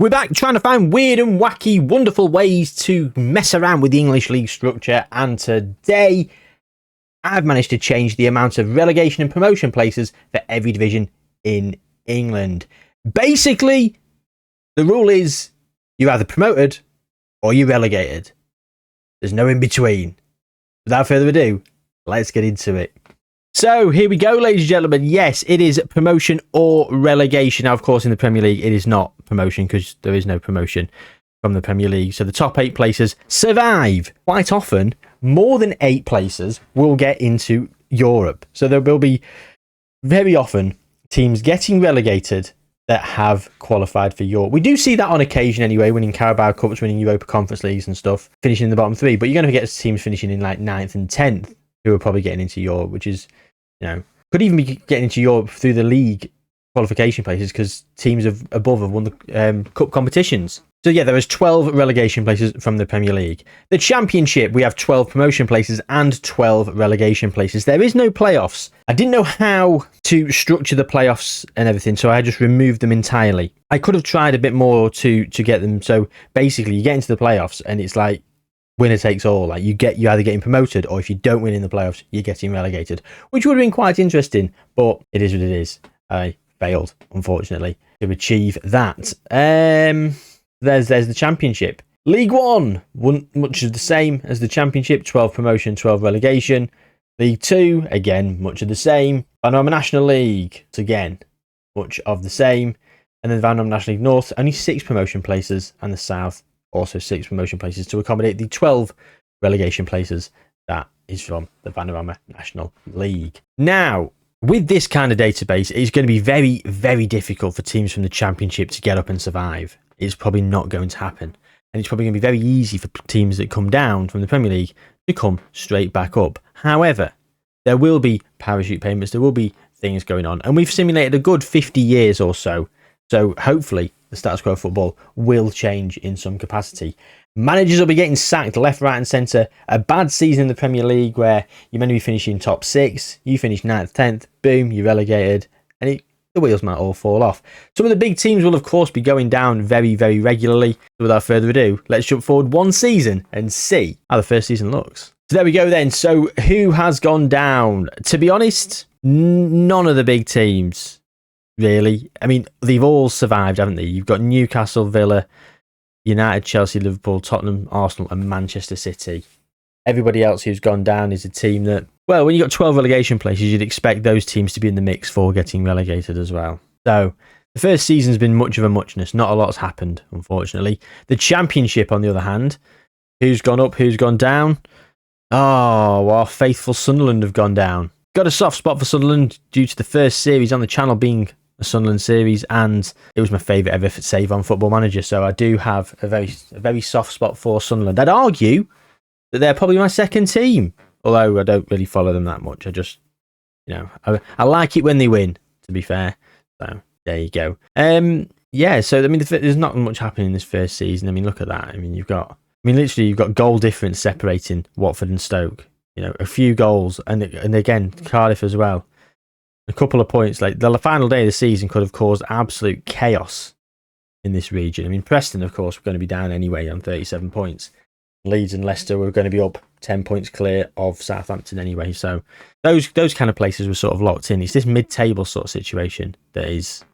We're back trying to find weird and wacky, wonderful ways to mess around with the English league structure, and today I've managed to change the amount of relegation and promotion places for every division in England. Basically, the rule is you're either promoted or you're relegated. There's no in between. Without further ado, let's get into it. So here we go, ladies and gentlemen. Yes, it is promotion or relegation. Now, of course, in the Premier League, it is not promotion because there is no promotion from the Premier League. So the top 8 places survive. Quite often, more than 8 places will get into Europe. So there will be very often teams getting relegated that have qualified for Europe. We do see that on occasion anyway, winning Carabao Cups, winning Europa Conference Leagues and stuff, finishing in the bottom 3. But you're going to get teams finishing in like 9th and 10th who are probably getting into Europe, which is, could even be getting into Europe through the league qualification places because teams above have won the cup competitions. So yeah, there is 12 relegation places from the Premier League. The Championship, we have 12 promotion places and 12 relegation places. There is no playoffs. I didn't know how to structure the playoffs and everything, so I just removed them entirely. I could have tried a bit more to get them. So basically, you get into the playoffs and it's like winner takes all. Like you're either getting promoted, or if you don't win in the playoffs, you're getting relegated, which would have been quite interesting. But it is what it is. I failed, unfortunately, to achieve that. There's the Championship. League One, much of the same as the Championship, 12 promotion, 12 relegation. League Two, again, much of the same. Panorama National League, again, much of the same. And then the Panorama National League North, only 6 promotion places, and the South, also 6 promotion places to accommodate the 12 relegation places that is from the Panorama National League. Now, with this kind of database, it's going to be very, very difficult for teams from the Championship to get up and survive. It's probably not going to happen. And it's probably going to be very easy for teams that come down from the Premier League to come straight back up. However, there will be parachute payments, there will be things going on. And we've simulated a good 50 years or so. So hopefully the status quo of football will change in some capacity. Managers will be getting sacked left, right and centre. A bad season in the Premier League where you're meant to be finishing top 6, you finish 9th, 10th, boom, you're relegated, and the wheels might all fall off. Some of the big teams will, of course, be going down very, very regularly. So without further ado, let's jump forward one season and see how the first season looks. So there we go then. So who has gone down? To be honest, none of the big teams, really. I mean, they've all survived, haven't they? You've got Newcastle, Villa, United, Chelsea, Liverpool, Tottenham, Arsenal and Manchester City. Everybody else who's gone down is a team that, well, when you've got 12 relegation places, you'd expect those teams to be in the mix for getting relegated as well. So the first season's been much of a muchness. Not a lot's happened, unfortunately. The Championship, on the other hand, who's gone up, who's gone down? Oh, our faithful Sunderland have gone down. Got a soft spot for Sunderland due to the first series on the channel being a Sunderland series, and it was my favourite ever save on Football Manager. So I do have a very soft spot for Sunderland. I'd argue that they're probably my second team, although I don't really follow them that much. I just, I like it when they win, to be fair. So there you go. Yeah, so I mean, there's not much happening in this first season. I mean, look at that. I mean, literally you've got goal difference separating Watford and Stoke. A few goals, and again Cardiff as well. A couple of points. Like the final day of the season could have caused absolute chaos in this region. I mean, Preston, of course, were going to be down anyway on 37 points. Leeds and Leicester were going to be up 10 points clear of Southampton anyway. So those kind of places were sort of locked in. It's this mid-table sort of situation that is,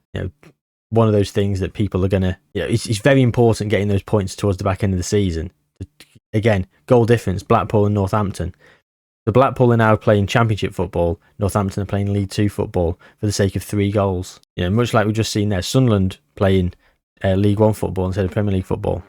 one of those things that people are going to, it's very important getting those points towards the back end of the season. Again, goal difference, Blackpool and Northampton. The Blackpool are now playing Championship football. Northampton are playing League 2 football for the sake of 3 goals. Much like we've just seen there, Sunderland playing League 1 football instead of Premier League football.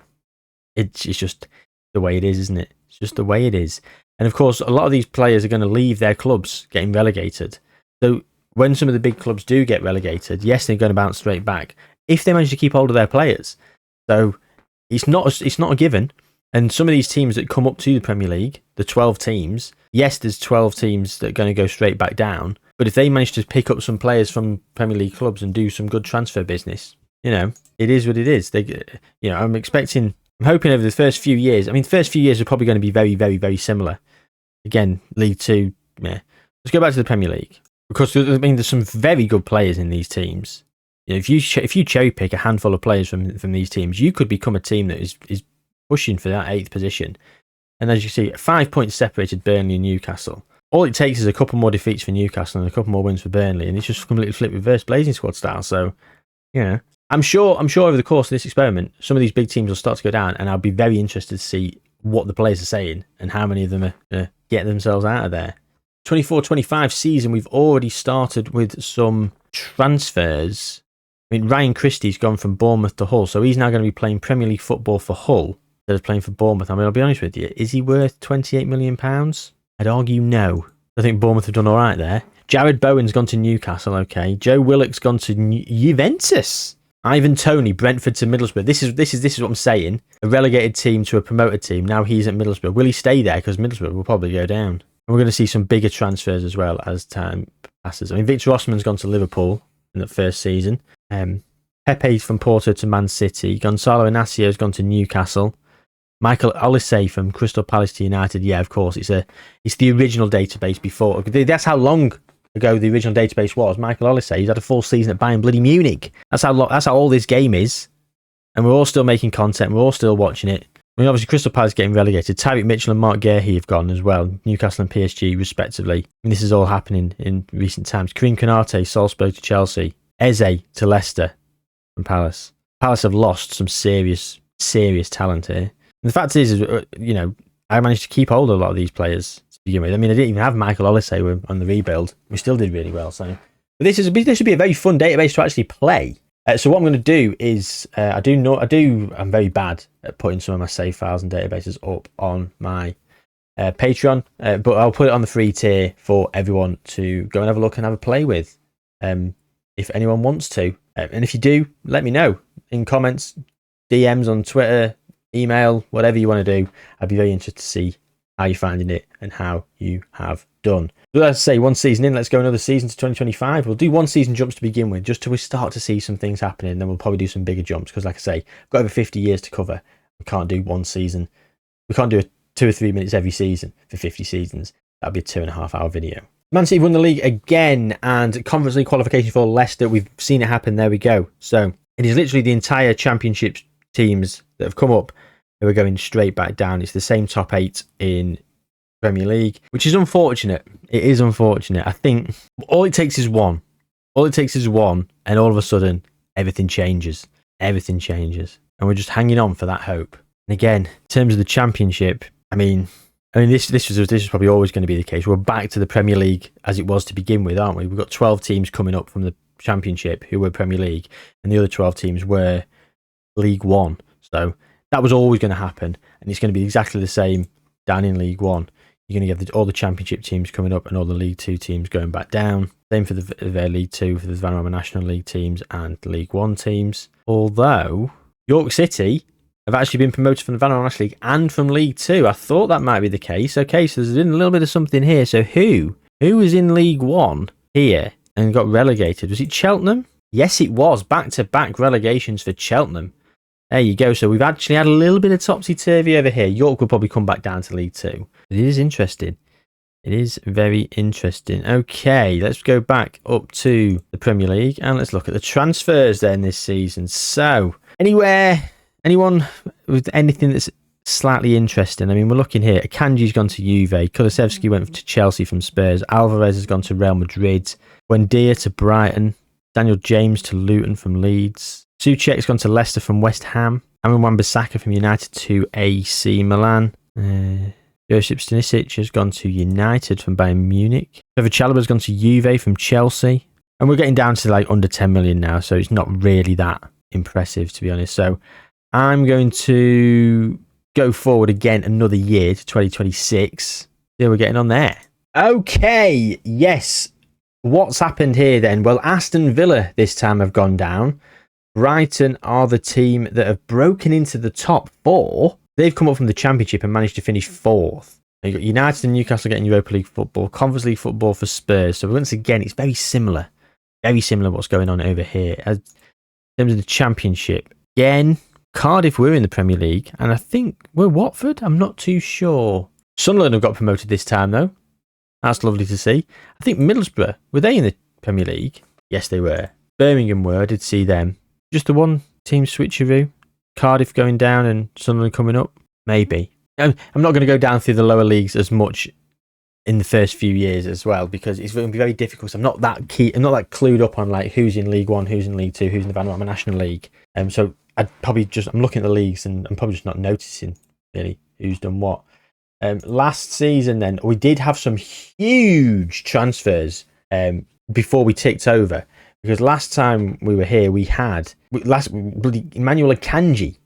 It's just the way it is, isn't it? It's just the way it is. And of course, a lot of these players are going to leave their clubs getting relegated. So when some of the big clubs do get relegated, yes, they're going to bounce straight back if they manage to keep hold of their players. So it's not a given. And some of these teams that come up to the Premier League, the 12 teams, yes, there's 12 teams that are going to go straight back down. But if they manage to pick up some players from Premier League clubs and do some good transfer business, it is what it is. I'm hoping over the first few years, the first few years are probably going to be very, very, very similar. Again, League 2, yeah. Let's go back to the Premier League. Because, there's some very good players in these teams. if you cherry pick a handful of players from these teams, you could become a team that is pushing for that 8th position. And as you see, 5 points separated Burnley and Newcastle. All it takes is a couple more defeats for Newcastle and a couple more wins for Burnley, and it's just completely flipped reverse Blazing Squad style. So, I'm sure over the course of this experiment, some of these big teams will start to go down, and I'll be very interested to see what the players are saying and how many of them are get themselves out of there. 24-25 season, we've already started with some transfers. I mean, Ryan Christie's gone from Bournemouth to Hull, so he's now going to be playing Premier League football for Hull instead of playing for Bournemouth. I mean, I'll be honest with you, is he worth £28 million? I'd argue no. I think Bournemouth have done all right there. Jared Bowen's gone to Newcastle, okay. Joe Willock's gone to Juventus. Ivan Toney, Brentford to Middlesbrough. This is what I'm saying. A relegated team to a promoted team. Now he's at Middlesbrough. Will he stay there? Because Middlesbrough will probably go down. And we're going to see some bigger transfers as well as time passes. I mean, Victor Osman's gone to Liverpool in that first season. Pepe's from Porto to Man City. Gonzalo Inacio's gone to Newcastle. Michael Olise from Crystal Palace to United. Yeah, of course. It's the original database before. That's how long ago the original database was. Michael Olise, he's had a full season at Bayern bloody Munich. That's how old this game is. And we're all still making content. We're all still watching it. I mean, obviously, Crystal Palace getting relegated. Tyreek Mitchell and Mark Guehi have gone as well. Newcastle and PSG, respectively. I mean, this is all happening in recent times. Karim Konate, Salzburg to Chelsea. Eze to Leicester from Palace. Palace have lost some serious talent here. And the fact is, I managed to keep hold of a lot of these players to begin with. I mean, I didn't even have Michael Olise on the rebuild. We still did really well. So, but this should be a very fun database to actually play. So what I'm going to do is, I'm very bad at putting some of my save files and databases up on my Patreon, but I'll put it on the free tier for everyone to go and have a look and have a play with, if anyone wants to. And if you do, let me know in comments, DMs on Twitter, email, whatever you want to do. I'd be very interested to see how you're finding it and how you have done. But let's say one season in, let's go another season to 2025. We'll do one season jumps to begin with, just till we start to see some things happening. Then we'll probably do some bigger jumps because, like I say, we've got over 50 years to cover. We can't do one season. We can't do 2 or 3 minutes every season for 50 seasons. That'd be a 2.5 hour video. Man City won the league again, and Conference League qualification for Leicester. We've seen it happen. There we go. So it is literally the entire Championship teams that have come up who are going straight back down. It's the same top 8 in Premier League, which is unfortunate. It is unfortunate. I think all it takes is one. All it takes is one, and all of a sudden, everything changes. Everything changes. And we're just hanging on for that hope. And again, in terms of the Championship, I mean, this is probably always going to be the case. We're back to the Premier League as it was to begin with, aren't we? We've got 12 teams coming up from the Championship who were Premier League, and the other 12 teams were League One. So that was always going to happen, and it's going to be exactly the same down in League One. You're going to get all the Championship teams coming up and all the League Two teams going back down. Same for the League Two, for the Vanarama National League teams and League One teams. Although York City have actually been promoted from the Vanarama National League and from League Two. I thought that might be the case. Okay, so there's been a little bit of something here. So who was in League One here and got relegated? Was it Cheltenham? Yes, it was. Back-to-back relegations for Cheltenham. There you go. So we've actually had a little bit of topsy-turvy over here. York will probably come back down to League Two. But it is interesting. It is very interesting. Okay, let's go back up to the Premier League and let's look at the transfers then this season. So, anyone with anything that's slightly interesting? I mean, we're looking here. Akanji's gone to Juve. Kulusevski went to Chelsea from Spurs. Alvarez has gone to Real Madrid. Buendia to Brighton. Daniel James to Luton from Leeds. Souček's gone to Leicester from West Ham. Aaron Wan-Bissaka from United to AC Milan. Josip Stanisic has gone to United from Bayern Munich. Trevor Chalobah's gone to Juve from Chelsea. And we're getting down to like under 10 million now, so it's not really that impressive, to be honest. So I'm going to go forward again another year to 2026. See how we're getting on there. Okay, yes. What's happened here then? Well, Aston Villa this time have gone down. Brighton are the team that have broken into the top 4. They've come up from the Championship and managed to finish 4th. You've got United and Newcastle getting Europa League football, Conference League football for Spurs. So once again, it's very similar. Very similar what's going on over here. As in terms of the Championship, again, Cardiff were in the Premier League, and I think we're Watford. I'm not too sure. Sunderland have got promoted this time, though. That's lovely to see. I think Middlesbrough, were they in the Premier League? Yes, they were. Birmingham were, I did see them. Just the one team switcheroo. Cardiff going down and Sunderland coming up? Maybe. I'm not going to go down through the lower leagues as much in the first few years as well, because it's going to be very difficult. I'm not that clued up on like who's in League One, who's in League Two, who's in the Vanarama National League. So I'm looking at the leagues and I'm probably just not noticing really who's done what. Last season then, we did have some huge transfers before we ticked over, because last time we were here, Emmanuel Akanji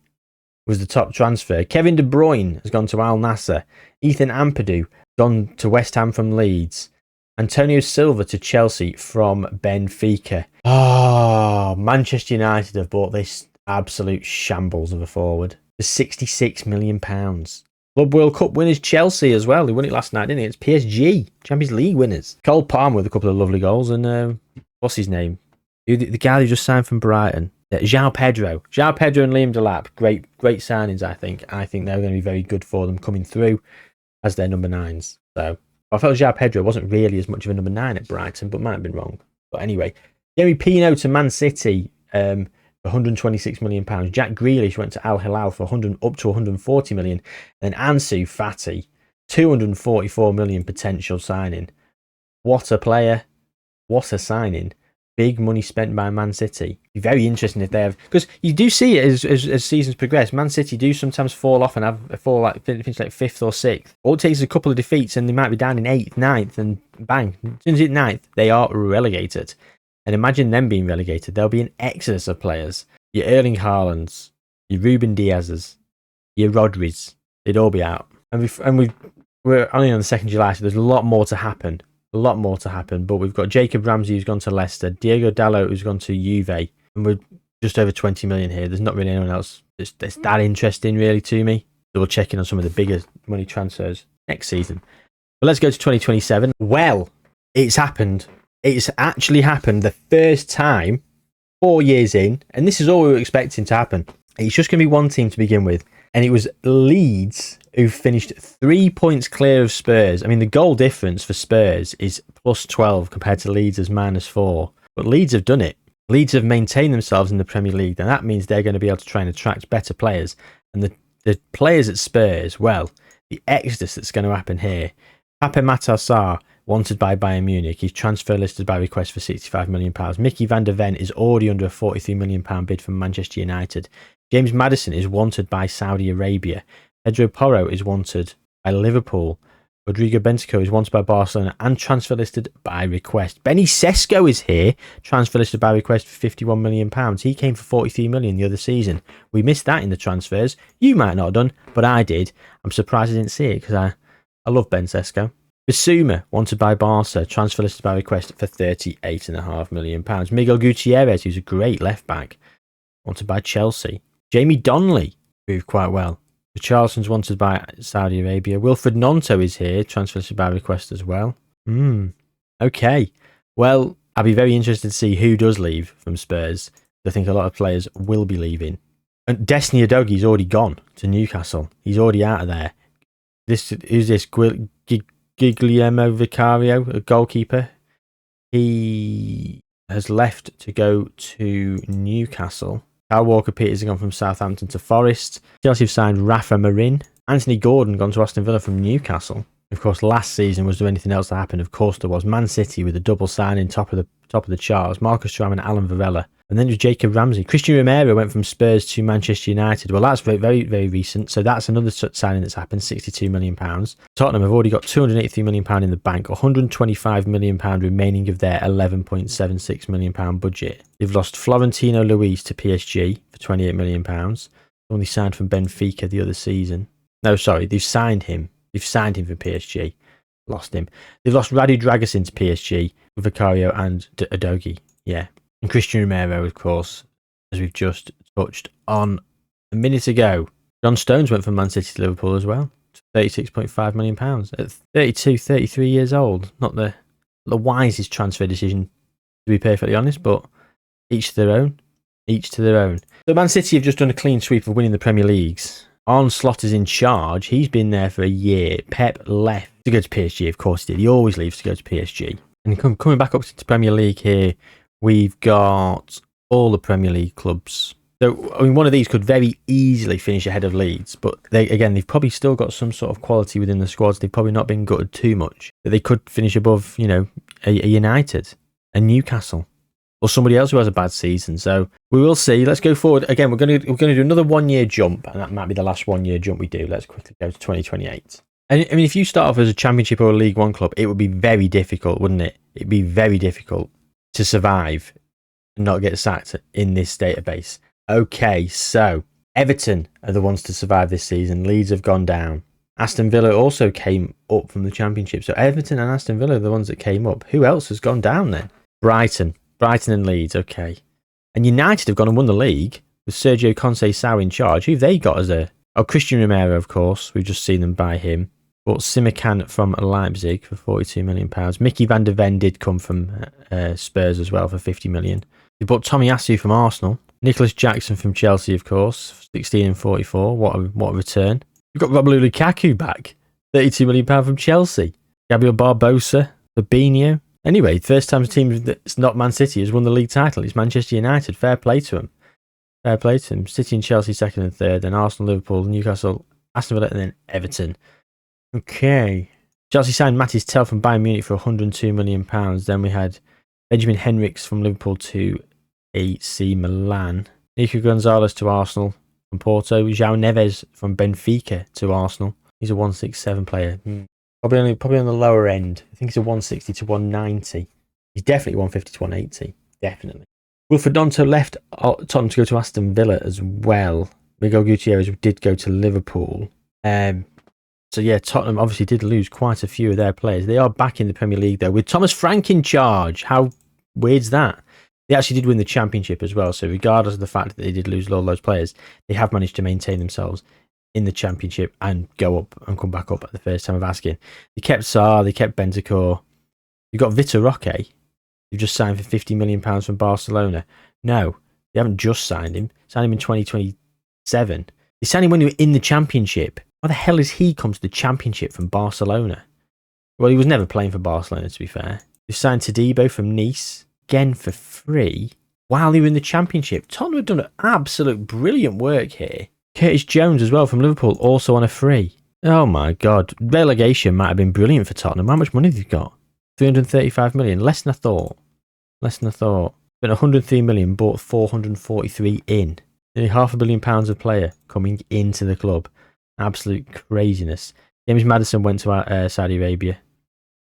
was the top transfer. Kevin De Bruyne has gone to Al Nassr. Ethan Ampadu gone to West Ham from Leeds. Antonio Silva to Chelsea from Benfica. Oh, Manchester United have bought this absolute shambles of a forward for £66 million. Club World Cup winners Chelsea as well. They won it last night, didn't they? It's PSG, Champions League winners. Cole Palmer with a couple of lovely goals. And what's his name? The guy who just signed from Brighton. João Pedro and Liam Delap. Great signings, I think. I think they're going to be very good for them coming through as their number 9s. So I felt João Pedro wasn't really as much of a number 9 at Brighton, but might have been wrong. But anyway, Yerry Pino to Man City for £126 million. Jack Grealish went to Al Hilal for up to £140 million. And then Ansu Fati, £244 million potential signing. What a player. What a signing. Big money spent by Man City. Be very interesting if they have, because you do see it as seasons progress. Man City do sometimes fall off and finish like 5th or 6th. All it takes is a couple of defeats and they might be down in 8th, 9th, and bang, as soon as it's 9th, they are relegated. And imagine them being relegated. There'll be an exodus of players. Your Erling Haalands, your Ruben Diaz's, your Rodris, they'd all be out. And we're only on the 2nd of July, so there's a lot more to happen. But we've got Jacob Ramsey who's gone to Leicester, Diego Dalot who's gone to Juve, and we're just over 20 million here. There's not really anyone else that's that interesting really to me. So we'll check in on some of the bigger money transfers next season. But let's go to 2027. Well, it's happened. It's actually happened the first time 4 years in, and this is all we were expecting to happen. It's just going to be one team to begin with, and it was Leeds who finished 3 points clear of Spurs. I mean, the goal difference for Spurs is plus 12 compared to Leeds as minus 4. But Leeds have done it. Leeds have maintained themselves in the Premier League, and that means they're going to be able to try and attract better players. And the players at Spurs, well, the exodus that's going to happen here. Pape Matar Sarr, wanted by Bayern Munich. He's transfer listed by request for £65 million. Mickey van der Ven is already under a £43 million bid from Manchester United. James Maddison is wanted by Saudi Arabia. Pedro Porro is wanted by Liverpool. Rodrigo Bentancur is wanted by Barcelona and transfer listed by request. Benny Sesko is here, transfer listed by request for £51 million. He came for £43 million the other season. We missed that in the transfers. You might not have done, but I did. I'm surprised I didn't see it because I love Ben Sesko. Bissouma, wanted by Barca, transfer listed by request for £38.5 million. Miguel Gutierrez, who's a great left back, wanted by Chelsea. Jamie Donnelly proved quite well. Richarlison's wanted by Saudi Arabia. Wilfred Gnonto is here, transfer listed by request as well. Okay. Well, I'll be very interested to see who does leave from Spurs. I think a lot of players will be leaving. And Destiny Udogi's already gone to Newcastle. He's already out of there. Who's this? Guglielmo Vicario, a goalkeeper. He has left to go to Newcastle. Kyle Walker-Peters has gone from Southampton to Forest. Chelsea have signed Rafa Marin. Anthony Gordon gone to Aston Villa from Newcastle. Of course, last season, was there anything else that happened? Of course there was. Man City with a double signing, top of the charts. Marcus Thuram and Alan Varela. And then it was Jacob Ramsey. Christian Romero went from Spurs to Manchester United. Well, that's very, very, very recent. So that's another signing that's happened, £62 million. Tottenham have already got £283 million in the bank, £125 million remaining of their £11.76 million budget. They've lost Florentino Luis to PSG for £28 million. Only signed from Benfica the other season. No, sorry, they've signed him. They've signed him for PSG. Lost him. They've lost Radu Dragusin to PSG with Vicario and Udogi. Yeah. And Christian Romero, of course, as we've just touched on a minute ago. John Stones went from Man City to Liverpool as well. £36.5 million. At 32, 33 years old. Not the wisest transfer decision, to be perfectly honest, but each to their own. Each to their own. So Man City have just done a clean sweep of winning the Premier Leagues. Arne Slot is in charge. He's been there for a year. Pep left to go to PSG, of course he did. He always leaves to go to PSG. And coming back up to the Premier League here we've got all the Premier League clubs. So, I mean, one of these could very easily finish ahead of Leeds, but they've probably still got some sort of quality within the squads. They've probably not been gutted too much. That they could finish above, a United, a Newcastle, or somebody else who has a bad season. So we will see. Let's go forward. Again, we're going to do another 1 year jump, and that might be the last 1 year jump we do. Let's quickly go to 2028. And I mean, if you start off as a Championship or a League One club, it would be very difficult, wouldn't it? It'd be very difficult to survive and not get sacked in this database. Okay, so Everton are the ones to survive this season. Leeds have gone down. Aston Villa also came up from the Championship. So Everton and Aston Villa are the ones that came up. Who else has gone down then? Brighton and Leeds, okay. And United have gone and won the league with Sergio Conceição in charge. Who've they got as a... Oh, Christian Romero, of course. We've just seen them buy him. Bought Simican from Leipzig for £42 million. Mickey van der Ven did come from Spurs as well for £50 million. They bought Tomiyasu from Arsenal. Nicholas Jackson from Chelsea, of course, 16 and 44. What a return. We've got Romelu Lukaku back, £32 million from Chelsea. Gabriel Barbosa, Fabinho. Anyway, first time a team that's not Man City has won the league title. It's Manchester United. Fair play to them. Fair play to them. City and Chelsea second and third. Then Arsenal, Liverpool, Newcastle, Aston Villa, and then Everton. Okay. Chelsea signed Matis Tel from Bayern Munich for £102 million. Then we had Benjamin Henrichs from Liverpool to AC Milan. Nico Gonzalez to Arsenal from Porto. João Neves from Benfica to Arsenal. He's a 167 player. Probably on the lower end. I think he's a 160 to 190. He's definitely 150 to 180. Definitely. Wilfred Donto left Tottenham to go to Aston Villa as well. Miguel Gutierrez did go to Liverpool. So yeah, Tottenham obviously did lose quite a few of their players. They are back in the Premier League though, with Thomas Frank in charge. How weird's that? They actually did win the Championship as well. So regardless of the fact that they did lose all those players, they have managed to maintain themselves in the Championship and go up and come back up at the first time of asking. They kept Sarr, they kept Bentancur. You've got Vitor Roque, who just signed for £50 million from Barcelona. No, they haven't just signed him. Signed him in 2027. They signed him when he was in the Championship. Why the hell has he come to the Championship from Barcelona? Well, he was never playing for Barcelona, to be fair. They signed Todibo from Nice, again for free, while they were in the Championship. Tottenham have done absolute brilliant work here. Curtis Jones as well from Liverpool, also on a free. Oh my God. Relegation might have been brilliant for Tottenham. How much money have they got? 335 million. Less than I thought. Spent 103 million, bought 443 in. Nearly £500 million a player coming into the club. Absolute craziness. James Maddison went to Saudi Arabia.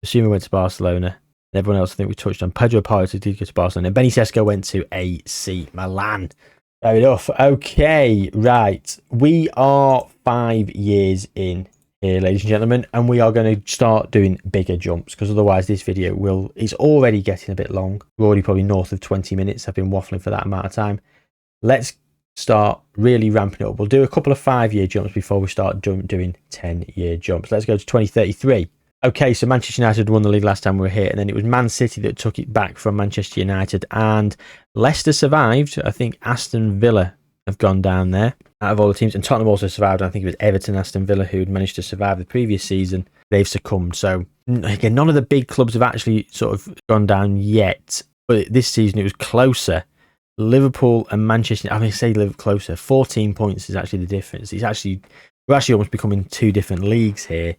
Basuma went to Barcelona. And everyone else I think we touched on. Pedro Porro did go to Barcelona. And Benny Sesko went to AC Milan. Fair enough. Okay, right. We are 5 years in here, ladies and gentlemen, and we are going to start doing bigger jumps because otherwise this video is already getting a bit long. We're already probably north of 20 minutes. I've been waffling for that amount of time. Let's start really ramping it up. We'll do a couple of 5-year jumps before we start doing 10-year jumps. Let's go to 2033. Okay, so Manchester United won the league last time we were here, and then it was Man City that took it back from Manchester United, and Leicester survived. I think Aston Villa have gone down there out of all the teams, and Tottenham also survived. I think it was Everton, Aston Villa who had managed to survive the previous season. They've succumbed. So again, none of the big clubs have actually sort of gone down yet, but this season it was closer. Liverpool and Manchester, I mean, say live closer. 14 points is actually the difference. We're actually almost becoming two different leagues here.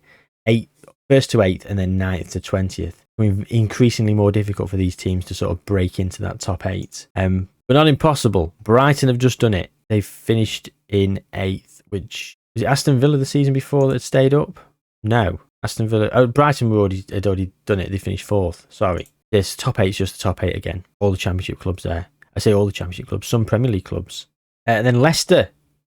First to 8th and then 9th to 20th. I mean, increasingly more difficult for these teams to sort of break into that top 8. But not impossible. Brighton have just done it. They've finished in 8th, which... Was it Aston Villa the season before that stayed up? No. Aston Villa... Oh, Brighton had already done it. They finished 4th. Sorry. This top 8 is just the top 8 again. All the Championship clubs there. I say all the Championship clubs. Some Premier League clubs. And then Leicester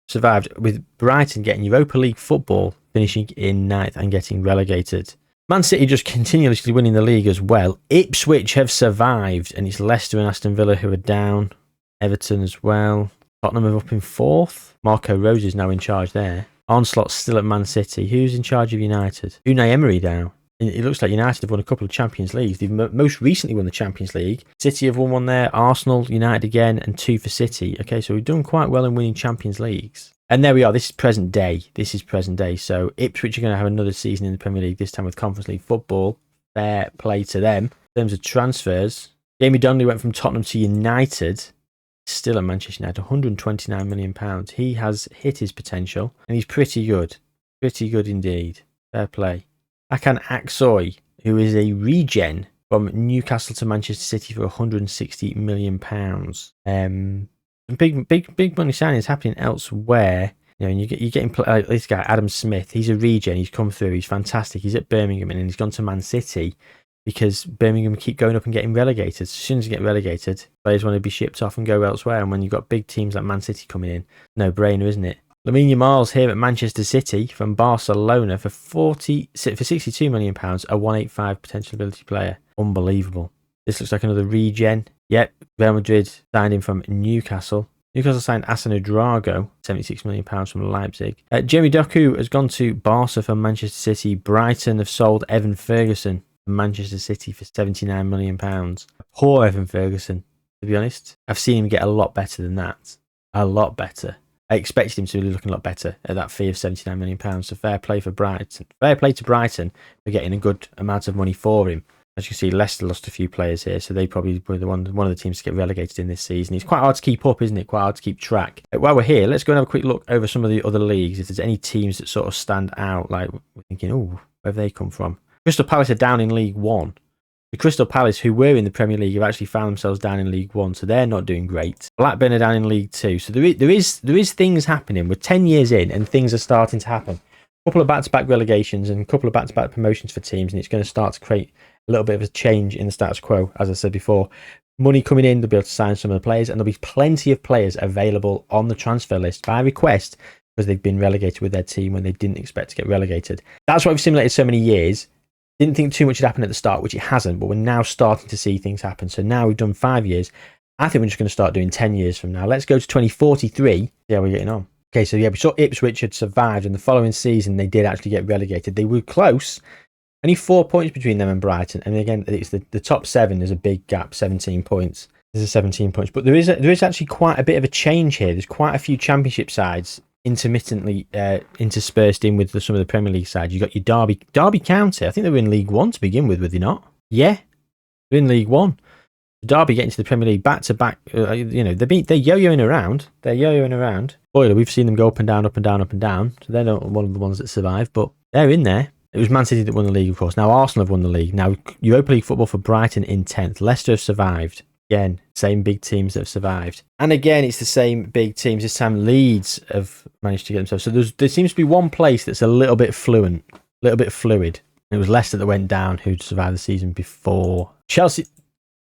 survived with Brighton getting Europa League football, finishing in 9th and getting relegated. Man City just continuously winning the league as well. Ipswich have survived, and it's Leicester and Aston Villa who are down. Everton as well. Tottenham are up in 4th. Marco Rose is now in charge there. Onslaught still at Man City. Who's in charge of United? Unai Emery now. It looks like United have won a couple of Champions Leagues. They've most recently won the Champions League. City have won one there. Arsenal, United again, and 2 for City. Okay, so we've done quite well in winning Champions Leagues. And there we are. This is present day. So Ipswich are going to have another season in the Premier League, this time with Conference League football. Fair play to them. In terms of transfers, Jamie Donnelly went from Tottenham to United. Still at Manchester United, £129 million. He has hit his potential, and he's pretty good. Pretty good indeed. Fair play. Akan Aksoy, who is a regen from Newcastle to Manchester City for £160 million. Big money signings happening elsewhere. You know, and you're getting like this guy, Adam Smith. He's a regen. He's come through. He's fantastic. He's at Birmingham, and he's gone to Man City because Birmingham keep going up and getting relegated. As soon as you get relegated, players want to be shipped off and go elsewhere. And when you've got big teams like Man City coming in, no brainer, isn't it? Lamine Yamal's here at Manchester City from Barcelona for £62 million, a 185 potential ability player. Unbelievable. This looks like another regen. Yep, Real Madrid signed him from Newcastle. Newcastle signed Asano Drago, £76 million from Leipzig. Jeremy Doku has gone to Barca from Manchester City. Brighton have sold Evan Ferguson from Manchester City for £79 million. Poor Evan Ferguson, to be honest. I've seen him get a lot better than that. A lot better. I expected him to be looking a lot better at that fee of £79 million. So fair play for Brighton. Fair play to Brighton for getting a good amount of money for him. As you can see, Leicester lost a few players here, so they probably were one of the teams to get relegated in this season. It's quite hard to keep up, isn't it? Quite hard to keep track. While we're here, let's go and have a quick look over some of the other leagues. If there's any teams that sort of stand out, like we're thinking, oh, where have they come from? Crystal Palace are down in League One. The Crystal Palace, who were in the Premier League, have actually found themselves down in League One, so they're not doing great. Blackburn are down in League Two, so there is things happening. We're 10 years in, and things are starting to happen. A couple of back-to-back relegations and a couple of back-to-back promotions for teams, and it's going to start to create a little bit of a change in the status quo, as I said before. Money coming in, they'll be able to sign some of the players, and there'll be plenty of players available on the transfer list by request because they've been relegated with their team when they didn't expect to get relegated. That's why we've simulated so many years. Didn't think too much would happen at the start, which it hasn't, but we're now starting to see things happen. So now we've done 5 years. I think we're just going to start doing 10 years from now. Let's go to 2043, see how we're getting on. Okay, so yeah, we saw Ipswich had survived, and the following season they did actually get relegated. They were close. Only 4 points between them and Brighton. And again, it's the top 7 is a big gap, 17 points. There's a 17 points. But there is actually quite a bit of a change here. There's quite a few Championship sides intermittently interspersed in with some of the Premier League sides. You've got your Derby County. I think they were in League One to begin with, were they not? Yeah, they're in League One. Derby getting to the Premier League back to back. They're yo-yoing around. They're yo-yoing around. Boiler, we've seen them go up and down, up and down, up and down. So they're not one of the ones that survive, but they're in there. It was Man City that won the league, of course. Now Arsenal have won the league. Now Europa League football for Brighton in 10th. Leicester have survived. Again, same big teams that have survived. And again, it's the same big teams. This time Leeds have managed to get themselves. So there seems to be one place that's a little bit fluid. It was Leicester that went down, who'd survived the season before.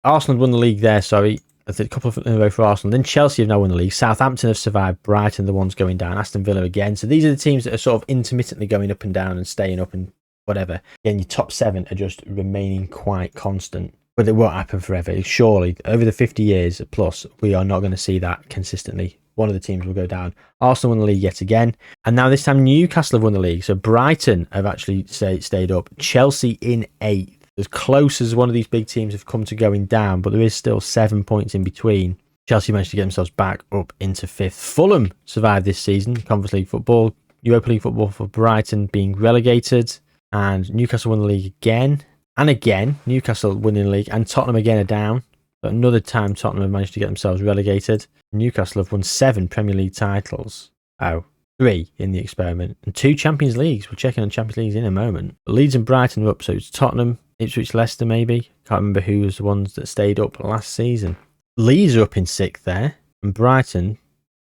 Arsenal won the league there, sorry. I think a couple of in a row for Arsenal. Then Chelsea have now won the league. Southampton have survived. Brighton, the ones going down. Aston Villa again. So these are the teams that are sort of intermittently going up and down and staying up and whatever. Again, your top 7 are just remaining quite constant. But it won't happen forever. Surely, over the 50 years plus, we are not going to see that consistently. One of the teams will go down. Arsenal won the league yet again. And now this time Newcastle have won the league. So Brighton have actually stayed up. Chelsea in 8th. As close as one of these big teams have come to going down, but there is still 7 points in between. Chelsea managed to get themselves back up into 5th. Fulham survived this season. Conference League football. Europa League football for Brighton being relegated. And Newcastle won the league again. And again, Newcastle winning the league, and Tottenham again are down. But another time Tottenham have managed to get themselves relegated. Newcastle have won 7 Premier League titles. 3 in the experiment. And 2 Champions Leagues. We're checking on Champions Leagues in a moment. But Leeds and Brighton are up, so it's Tottenham, Ipswich, Leicester maybe. Can't remember who was the ones that stayed up last season. Leeds are up in 6th there. And Brighton,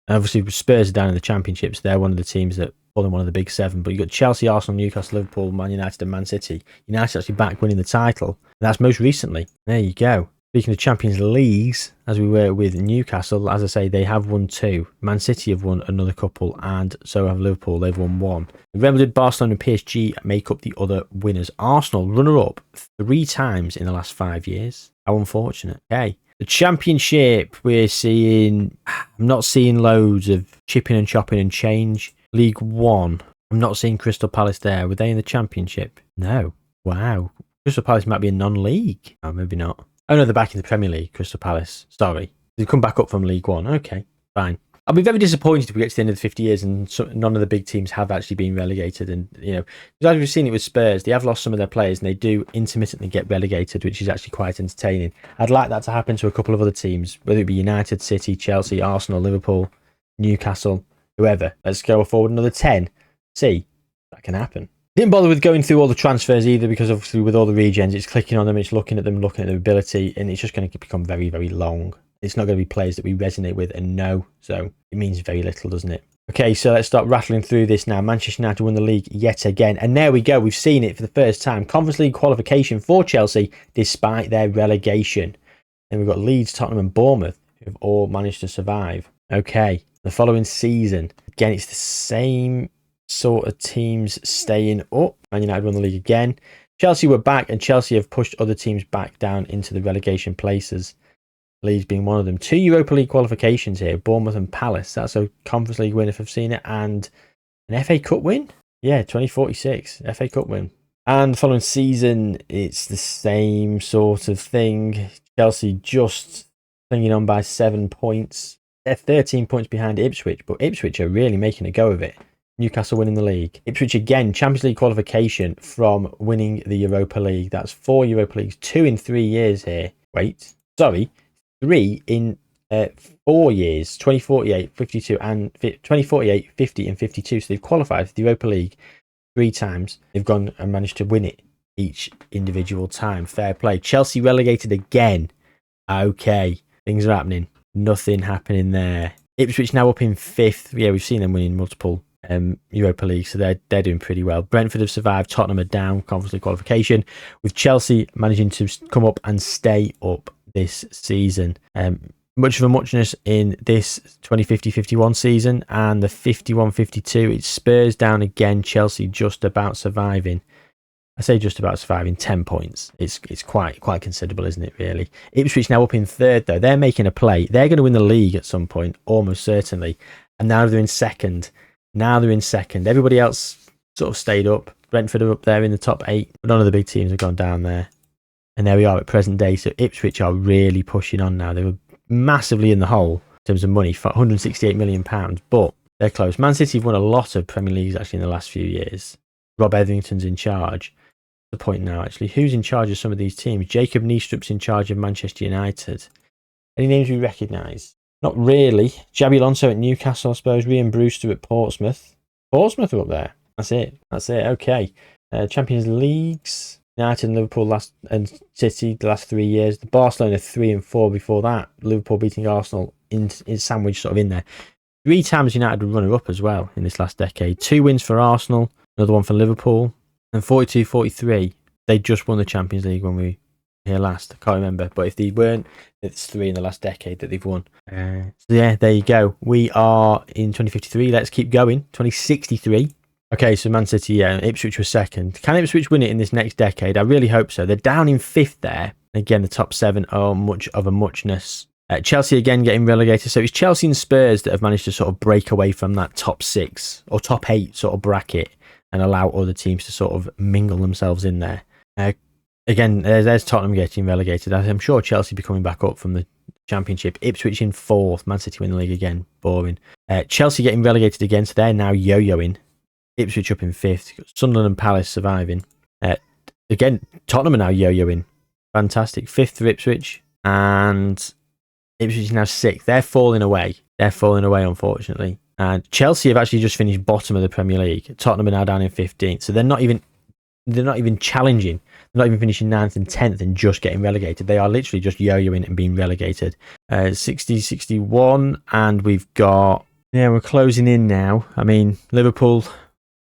obviously Spurs are down in the Championships. They're one of the teams that fall in one of the big 7, but you've got Chelsea, Arsenal, Newcastle, Liverpool, Man United and Man City. United actually back winning the title, and that's most recently. There you go. Speaking of Champions Leagues, as we were with Newcastle, as I say, they have won 2. Man City have won another couple, and so have Liverpool. They've won 1. Real Madrid, Barcelona and PSG make up the other winners. Arsenal, runner-up 3 times in the last 5 years. How unfortunate. Okay. The Championship, we're seeing... I'm not seeing loads of chipping and chopping and change. League One, I'm not seeing Crystal Palace there. Were they in the Championship? No. Wow. Crystal Palace might be a non-league. Oh, maybe not. Oh no, they're back in the Premier League, Crystal Palace. Sorry. They come back up from League One. Okay, fine. I'll be very disappointed if we get to the end of the 50 years and none of the big teams have actually been relegated. And, as we've seen it with Spurs, they have lost some of their players and they do intermittently get relegated, which is actually quite entertaining. I'd like that to happen to a couple of other teams, whether it be United, City, Chelsea, Arsenal, Liverpool, Newcastle, whoever. Let's go forward another 10. See if that can happen. Didn't bother with going through all the transfers either, because obviously with all the regens, it's clicking on them, it's looking at them, looking at their ability, and it's just going to become very, very long. It's not going to be players that we resonate with and know, so it means very little, doesn't it? Okay, so let's start rattling through this now. Manchester United won the league yet again, and there we go. We've seen it for the first time. Conference League qualification for Chelsea, despite their relegation. Then we've got Leeds, Tottenham, and Bournemouth, who have all managed to survive. Okay, the following season, again, it's the same sort of teams staying up. Man United won the league again. Chelsea were back, and Chelsea have pushed other teams back down into the relegation places. Leeds being one of them. 2 Europa League qualifications here, Bournemouth and Palace. That's a Conference League win if I've seen it, and an FA Cup win. Yeah, 2046 FA Cup win. And the following season, it's the same sort of thing. Chelsea just clinging on by 7 points. They're 13 points behind Ipswich, but Ipswich are really making a go of it. Newcastle winning the league. Ipswich again, Champions League qualification from winning the Europa League. That's 4 Europa Leagues, 2 in 3 years here. Wait, sorry, 3 in 4 years, 2048, 52, and 2048, 50, and 52. So they've qualified for the Europa League 3 times. They've gone and managed to win it each individual time. Fair play. Chelsea relegated again. Okay, things are happening. Nothing happening there. Ipswich now up in 5th. Yeah, we've seen them winning multiple Europa League, so they're doing pretty well. Brentford have survived. Tottenham are down Conference League qualification, with Chelsea managing to come up and stay up this season. Much of a muchness in this 2050-51 season, and the 51-52, it's Spurs down again. Chelsea just about surviving. I say just about surviving, 10 points. It's quite considerable, isn't it, really? Ipswich now up in 3rd, though. They're making a play. They're going to win the league at some point, almost certainly. And now they're in 2nd. Everybody else sort of stayed up. Brentford are up there in the top 8, but none of the big teams have gone down there. And there we are at present day. So Ipswich are really pushing on now. They were massively in the hole in terms of money, for £168 million, but they're close. Man City have won a lot of Premier Leagues actually in the last few years. Rob Etherington's in charge. The point now, actually, who's in charge of some of these teams? Jacob Niestrup's in charge of Manchester United. Any names we recognise? Not really. Xabi Alonso at Newcastle, I suppose. Ryan Brewster at Portsmouth. Portsmouth are up there. That's it. Okay. Champions Leagues. United and Liverpool and City the last 3 years. The Barcelona 3 and 4 before that. Liverpool beating Arsenal in sandwich sort of in there. 3 times United were runner up as well in this last decade. 2 wins for Arsenal, another one for Liverpool, and 42-43. They just won the Champions League when we were here last. I can't remember, but if they weren't, it's 3 in the last decade that they've won. So yeah, there you go. We are in 2053. Let's keep going. 2063. Okay, so Man City, yeah, Ipswich was 2nd. Can Ipswich win it in this next decade? I really hope so. They're down in 5th there. Again, the top 7 are much of a muchness. Chelsea again getting relegated. So it's Chelsea and Spurs that have managed to sort of break away from that top 6 or top 8 sort of bracket and allow other teams to sort of mingle themselves in there. Again, there's Tottenham getting relegated. I'm sure Chelsea be coming back up from the Championship. Ipswich in 4th. Man City win the league again. Boring. Chelsea getting relegated again, so they're now yo-yoing. Ipswich up in 5th. Sunderland and Palace surviving. Again, Tottenham are now yo-yoing. Fantastic. 5th for Ipswich. And Ipswich is now 6th. They're falling away. Unfortunately. And Chelsea have actually just finished bottom of the Premier League. Tottenham are now down in 15th. So they're not even challenging. They're not even finishing 9th and 10th and just getting relegated. They are literally just yo-yoing and being relegated. 60-61. And we've got... Yeah, we're closing in now. I mean, Liverpool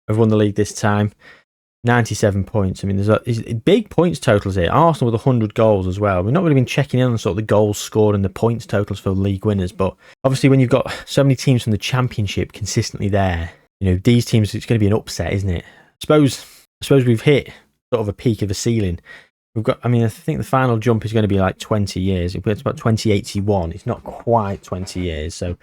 have won the league this time. 97 points. I mean, there's big points totals here. Arsenal with 100 goals as well. We've not really been checking in on sort of the goals scored and the points totals for league winners, but obviously when you've got so many teams from the Championship consistently there, these teams, it's going to be an upset, isn't it? I suppose we've hit sort of a peak of a ceiling. I think the final jump is going to be like 20 years. It's about 2081. It's not quite 20 years. So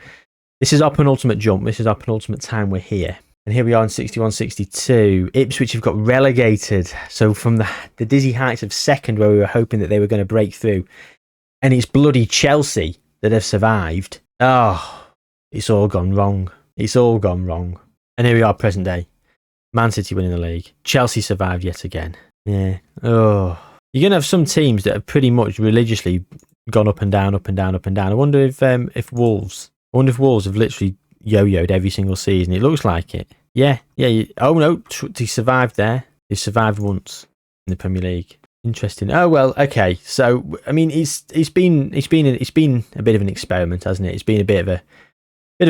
this is our penultimate jump. This is our penultimate time we're here. And here we are in 61-62. Ipswich have got relegated. So from the dizzy heights of 2nd, where we were hoping that they were going to break through, and it's bloody Chelsea that have survived. Oh, It's all gone wrong. It's all gone wrong. And here we are, present day. Man City winning the league. Chelsea survived yet again. Yeah. Oh. You're going to have some teams that have pretty much religiously gone up and down, up and down, up and down. I wonder if Wolves have literally yo-yoed every single season. It looks like it. Yeah. Oh no, he survived there. He survived once in the Premier League. Interesting. Oh well, okay. So I mean, it's been a bit of an experiment, hasn't it? It's been a bit of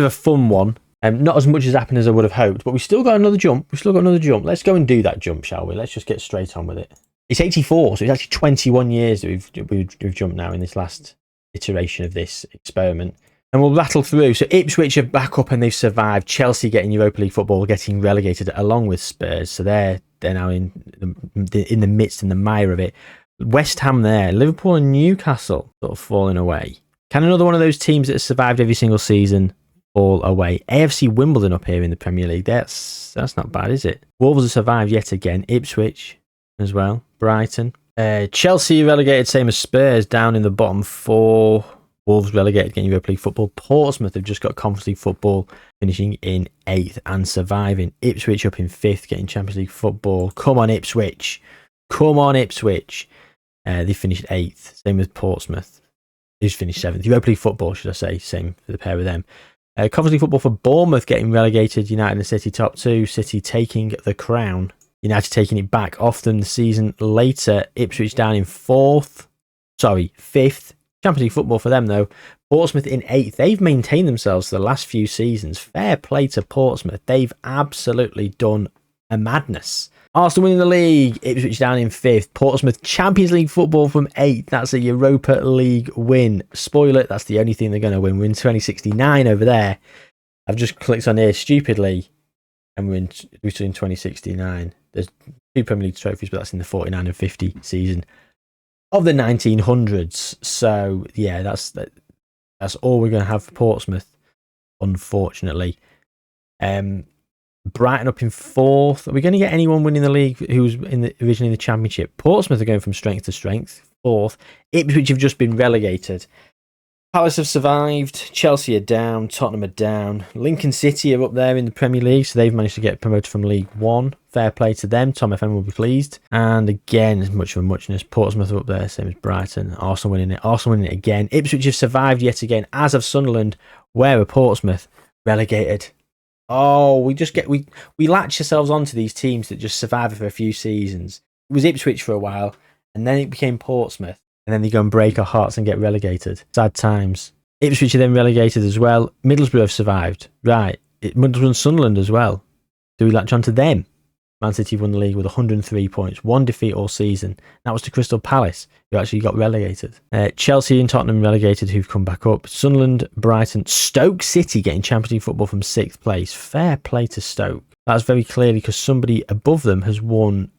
a fun one. Not as much has happened as I would have hoped, but we've still got another jump. Let's go and do that jump, shall we? Let's just get straight on with it. It's 84, so it's actually 21 years that we've jumped now in this last iteration of this experiment. And we'll rattle through. So Ipswich are back up and they've survived. Chelsea getting Europa League football, getting relegated along with Spurs. So they're now in the midst, in the mire of it. West Ham there. Liverpool and Newcastle sort of falling away. Can another one of those teams that has survived every single season fall away? AFC Wimbledon up here in the Premier League. That's not bad, is it? Wolves have survived yet again. Ipswich as well. Brighton. Chelsea relegated, same as Spurs, down in the bottom four. Wolves relegated, getting Europa League football. Portsmouth have just got Conference League football, finishing in 8th and surviving. Ipswich up in 5th, getting Champions League football. Come on, Ipswich. They finished 8th. Same with Portsmouth, who's finished 7th. Europa League football, should I say. Same for the pair of them. Conference League football for Bournemouth, getting relegated. United and City top 2. City taking the crown. United taking it back off them the season later. Ipswich down in 5th. Champions League football for them, though. Portsmouth in 8th. They've maintained themselves for the last few seasons. Fair play to Portsmouth. They've absolutely done a madness. Arsenal winning the league. Ipswich down in 5th. Portsmouth Champions League football from 8th. That's a Europa League win. Spoiler, that's the only thing they're going to win. We're in 2069 over there. I've just clicked on here stupidly, and we're in 2069. There's 2 Premier League trophies, but that's in the 49 and 50 season of the 1900s. So yeah, that's all we're going to have for Portsmouth, unfortunately. Brighton up in 4th. Are we going to get anyone winning the league who's originally in the Championship? Portsmouth are going from strength to strength. 4th. Ipswich have just been relegated. Palace have survived. Chelsea are down. Tottenham are down. Lincoln City are up there in the Premier League, so they've managed to get promoted from League One. Fair play to them. Tom FM will be pleased. And again, as much of a muchness, Portsmouth are up there, same as Brighton. Arsenal winning it again. Ipswich have survived yet again, as have Sunderland. Where are Portsmouth? Relegated. Oh, we latch ourselves onto these teams that just survive for a few seasons. It was Ipswich for a while, and then it became Portsmouth. And then they go and break our hearts and get relegated. Sad times. Ipswich are then relegated as well. Middlesbrough have survived. Right. Middlesbrough and Sunderland as well. Do we latch onto them? Man City won the league with 103 points. 1 defeat all season. That was to Crystal Palace, who actually got relegated. Chelsea and Tottenham relegated, who've come back up. Sunderland, Brighton, Stoke City getting Champions League football from 6th place. Fair play to Stoke. That's very clearly because somebody above them has won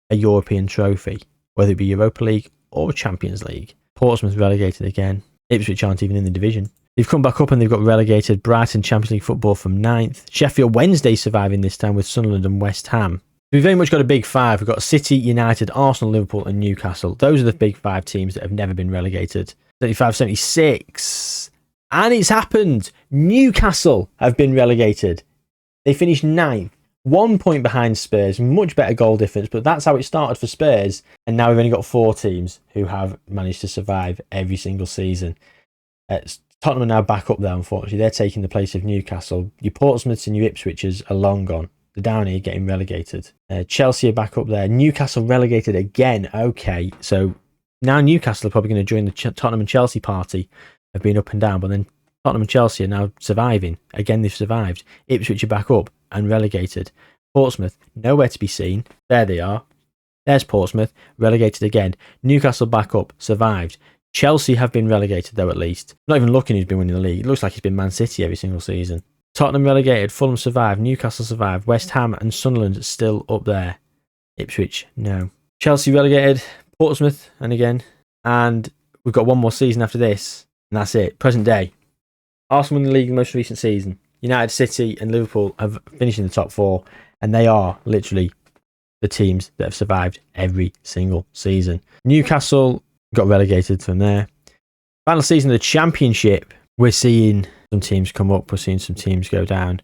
a European trophy, whether it be Europa League or Champions League. Portsmouth relegated again. Ipswich aren't even in the division. They've come back up and they've got relegated. Brighton Champions League football from 9th. Sheffield Wednesday surviving this time with Sunderland and West Ham. We've very much got a big 5. We've got City, United, Arsenal, Liverpool and Newcastle. Those are the big 5 teams that have never been relegated. 75-76. And it's happened. Newcastle have been relegated. They finished 9th. 1 point behind Spurs, much better goal difference, but that's how it started for Spurs. And now we've only got 4 teams who have managed to survive every single season. Tottenham are now back up there, unfortunately. They're taking the place of Newcastle. Your Portsmouths and your Ipswiches are long gone. They're down here getting relegated. Chelsea are back up there. Newcastle relegated again. Okay, so now Newcastle are probably going to join the Tottenham and Chelsea party of being up and down, but then Tottenham and Chelsea are now surviving. Again, they've survived. Ipswich are back up and relegated. Portsmouth, nowhere to be seen. There they are. There's Portsmouth, relegated again. Newcastle back up, survived. Chelsea have been relegated, though, at least. Not even looking who's been winning the league. It looks like it's been Man City every single season. Tottenham relegated, Fulham survived, Newcastle survived, West Ham and Sunderland still up there. Ipswich, no. Chelsea relegated, Portsmouth, and again. And we've got one more season after this, and that's it. Present day. Arsenal won the league in the most recent season. United, City and Liverpool have finished in the top 4, and they are literally the teams that have survived every single season. Newcastle got relegated from there. Final season of the Championship. We're seeing some teams come up. We're seeing some teams go down.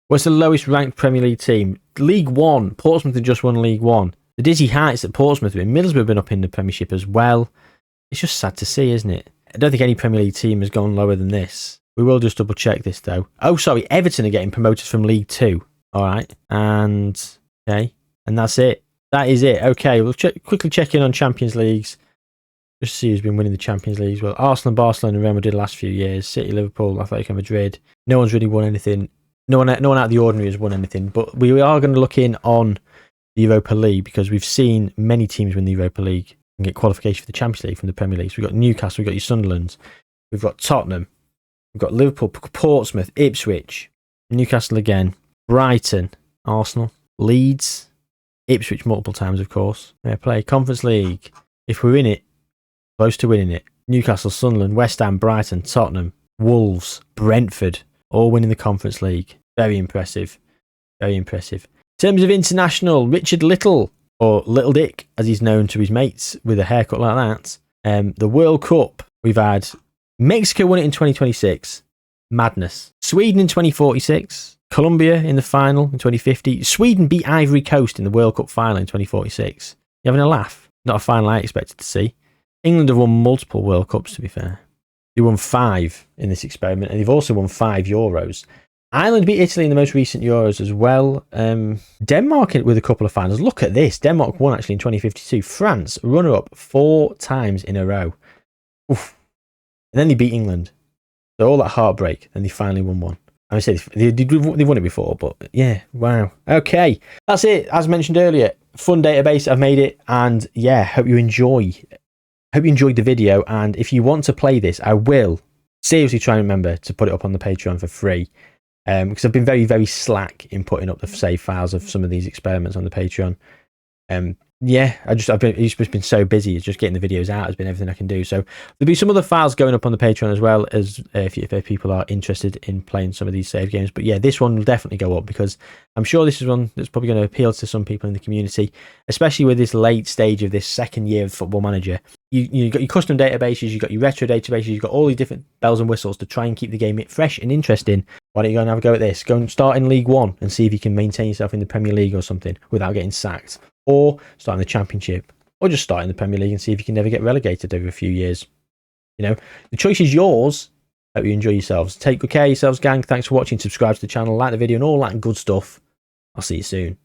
What's the lowest ranked Premier League team? League One. Portsmouth have just won League One. The dizzy heights at Portsmouth. Middlesbrough have been up in the Premiership as well. It's just sad to see, isn't it? I don't think any Premier League team has gone lower than this. We will just double check this though. Oh, sorry. Everton are getting promoted from League Two. All right. And that's it. That is it. Okay. We'll quickly check in on Champions Leagues. Just see who's been winning the Champions Leagues. Well, Arsenal, Barcelona, and Real Madrid the last few years. City, Liverpool, Atletico Madrid. No one's really won anything. No one out of the ordinary has won anything. But we are going to look in on the Europa League because we've seen many teams win the Europa League and get qualification for the Champions League from the Premier League. So we've got Newcastle, we've got your Sunderland, we've got Tottenham, we've got Liverpool, Portsmouth, Ipswich, Newcastle again, Brighton, Arsenal, Leeds, Ipswich multiple times, of course. Fair play. Conference League. If we're in it, close to winning it. Newcastle, Sunderland, West Ham, Brighton, Tottenham, Wolves, Brentford, all winning the Conference League. Very impressive. Very impressive. In terms of international, Richard Little, or Little Dick, as he's known to his mates with a haircut like that. The World Cup, we've had Mexico won it in 2026. Madness. Sweden in 2046. Colombia in the final in 2050. Sweden beat Ivory Coast in the World Cup final in 2046. You having a laugh? Not a final I expected to see. England have won multiple World Cups, to be fair. They won 5 in this experiment, and they've also won 5 Euros. Ireland beat Italy in the most recent Euros as well. Denmark with a couple of finals. Look at this. Denmark won actually in 2052. France, runner-up 4 times in a row. Oof. And then they beat England. So all that heartbreak, and they finally won one. I would say they've won it before, but yeah, wow. Okay, that's it. As mentioned earlier, fun database. I've made it, and yeah, hope you enjoyed the video. And if you want to play this, I will seriously try and remember to put it up on the Patreon for free. Because I've been very, very slack in putting up the save files of some of these experiments on the Patreon. Yeah, it's just been so busy. It's just getting the videos out has been everything I can do. So there'll be some other files going up on the Patreon as well, as if people are interested in playing some of these save games. But yeah, this one will definitely go up because I'm sure this is one that's probably going to appeal to some people in the community, especially with this late stage of this second year of Football Manager. You've got your custom databases, you've got your retro databases, you've got all these different bells and whistles to try and keep the game fresh and interesting. Why don't you go and have a go at this? Go and start in League One and see if you can maintain yourself in the Premier League or something without getting sacked. Or start in the Championship, or just start in the Premier League and see if you can never get relegated over a few years. You know, the choice is yours. Hope you enjoy yourselves. Take good care of yourselves, gang. Thanks for watching. Subscribe to the channel, like the video, and all that good stuff. I'll see you soon.